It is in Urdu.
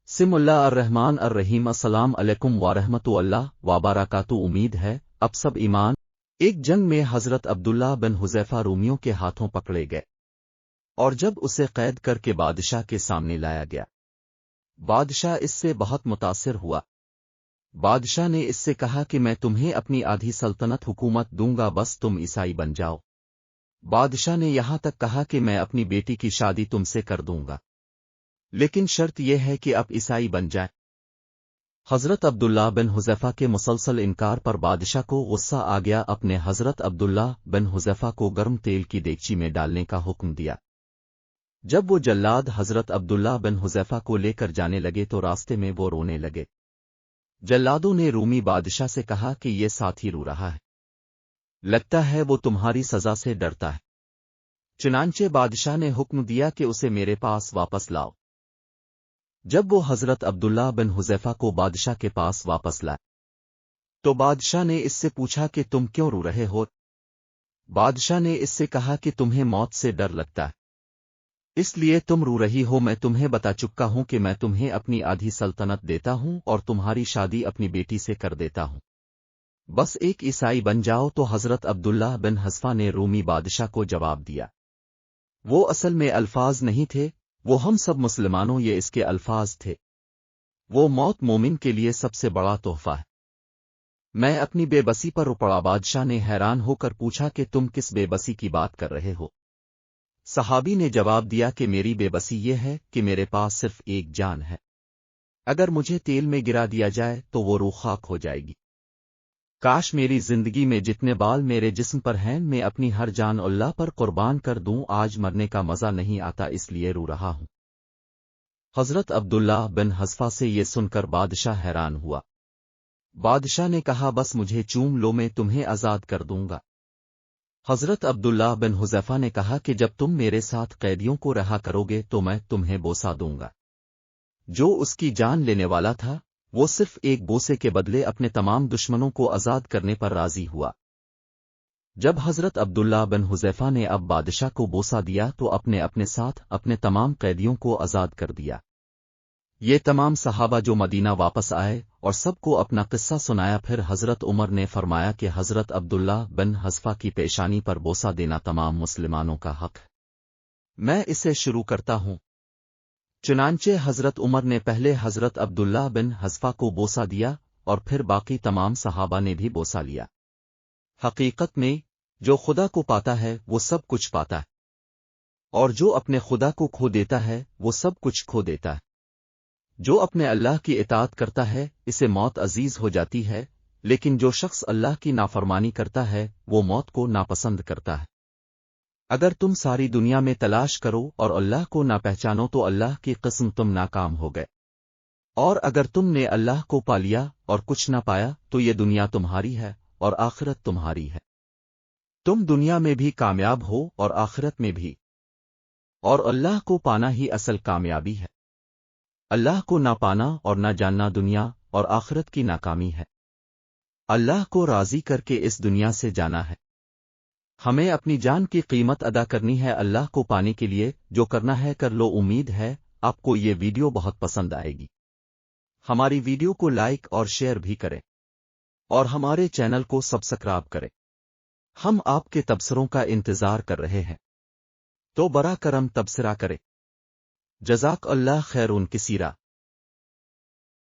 بسم اللہ الرحمن الرحیم۔ السلام علیکم ورحمۃ اللہ وبرکاتہ۔ امید ہے اب سب ایمان۔ ایک جنگ میں حضرت عبداللہ بن حذیفہ رومیوں کے ہاتھوں پکڑے گئے اور جب اسے قید کر کے بادشاہ کے سامنے لایا گیا، بادشاہ اس سے بہت متاثر ہوا۔ بادشاہ نے اس سے کہا کہ میں تمہیں اپنی آدھی سلطنت حکومت دوں گا، بس تم عیسائی بن جاؤ۔ بادشاہ نے یہاں تک کہا کہ میں اپنی بیٹی کی شادی تم سے کر دوں گا، لیکن شرط یہ ہے کہ اب عیسائی بن جائے۔ حضرت عبداللہ بن حذیفہ کے مسلسل انکار پر بادشاہ کو غصہ آ گیا، اپنے حضرت عبداللہ بن حذیفہ کو گرم تیل کی دیگچی میں ڈالنے کا حکم دیا۔ جب وہ جلاد حضرت عبداللہ بن حذیفہ کو لے کر جانے لگے تو راستے میں وہ رونے لگے۔ جلادوں نے رومی بادشاہ سے کہا کہ یہ ساتھی رو رہا ہے، لگتا ہے وہ تمہاری سزا سے ڈرتا ہے۔ چنانچہ بادشاہ نے حکم دیا کہ اسے میرے پاس واپس لاؤ۔ جب وہ حضرت عبداللہ بن حذیفہ کو بادشاہ کے پاس واپس لائے تو بادشاہ نے اس سے پوچھا کہ تم کیوں رو رہے ہو؟ بادشاہ نے اس سے کہا کہ تمہیں موت سے ڈر لگتا ہے، اس لیے تم رو رہی ہو۔ میں تمہیں بتا چکا ہوں کہ میں تمہیں اپنی آدھی سلطنت دیتا ہوں اور تمہاری شادی اپنی بیٹی سے کر دیتا ہوں، بس ایک عیسائی بن جاؤ۔ تو حضرت عبداللہ بن حذیفہ نے رومی بادشاہ کو جواب دیا، وہ اصل میں الفاظ نہیں تھے، وہ ہم سب مسلمانوں یہ اس کے الفاظ تھے۔ وہ موت مومن کے لیے سب سے بڑا تحفہ ہے۔ میں اپنی بے بسی پر رو پڑا۔ بادشاہ نے حیران ہو کر پوچھا کہ تم کس بے بسی کی بات کر رہے ہو؟ صحابی نے جواب دیا کہ میری بے بسی یہ ہے کہ میرے پاس صرف ایک جان ہے، اگر مجھے تیل میں گرا دیا جائے تو وہ روح خاک ہو جائے گی۔ کاش میری زندگی میں جتنے بال میرے جسم پر ہیں میں اپنی ہر جان اللہ پر قربان کر دوں۔ آج مرنے کا مزہ نہیں آتا، اس لیے رو رہا ہوں۔ حضرت عبداللہ بن حذیفہ سے یہ سن کر بادشاہ حیران ہوا۔ بادشاہ نے کہا بس مجھے چوم لو، میں تمہیں آزاد کر دوں گا۔ حضرت عبداللہ بن حذیفہ نے کہا کہ جب تم میرے ساتھ قیدیوں کو رہا کرو گے تو میں تمہیں بوسہ دوں گا۔ جو اس کی جان لینے والا تھا وہ صرف ایک بوسے کے بدلے اپنے تمام دشمنوں کو آزاد کرنے پر راضی ہوا۔ جب حضرت عبداللہ بن حذیفہ نے اب بادشاہ کو بوسہ دیا تو اپنے ساتھ اپنے تمام قیدیوں کو آزاد کر دیا۔ یہ تمام صحابہ جو مدینہ واپس آئے اور سب کو اپنا قصہ سنایا، پھر حضرت عمر نے فرمایا کہ حضرت عبداللہ بن حذیفہ کی پیشانی پر بوسہ دینا تمام مسلمانوں کا حق ہے، میں اسے شروع کرتا ہوں۔ چنانچہ حضرت عمر نے پہلے حضرت عبداللہ بن حذیفہ کو بوسہ دیا اور پھر باقی تمام صحابہ نے بھی بوسہ لیا۔ حقیقت میں جو خدا کو پاتا ہے وہ سب کچھ پاتا ہے، اور جو اپنے خدا کو کھو دیتا ہے وہ سب کچھ کھو دیتا ہے۔ جو اپنے اللہ کی اطاعت کرتا ہے اسے موت عزیز ہو جاتی ہے، لیکن جو شخص اللہ کی نافرمانی کرتا ہے وہ موت کو ناپسند کرتا ہے۔ اگر تم ساری دنیا میں تلاش کرو اور اللہ کو نہ پہچانو تو اللہ کی قسم تم ناکام ہو گئے، اور اگر تم نے اللہ کو پا لیا اور کچھ نہ پایا تو یہ دنیا تمہاری ہے اور آخرت تمہاری ہے۔ تم دنیا میں بھی کامیاب ہو اور آخرت میں بھی، اور اللہ کو پانا ہی اصل کامیابی ہے۔ اللہ کو نہ پانا اور نہ جاننا دنیا اور آخرت کی ناکامی ہے۔ اللہ کو راضی کر کے اس دنیا سے جانا ہے۔ ہمیں اپنی جان کی قیمت ادا کرنی ہے اللہ کو پانے کے لیے۔ جو کرنا ہے کر لو۔ امید ہے آپ کو یہ ویڈیو بہت پسند آئے گی۔ ہماری ویڈیو کو لائک اور شیئر بھی کریں اور ہمارے چینل کو سبسکرائب کریں۔ ہم آپ کے تبصروں کا انتظار کر رہے ہیں، تو برا کرم تبصرہ کریں۔ جزاک اللہ خیر کثیرا۔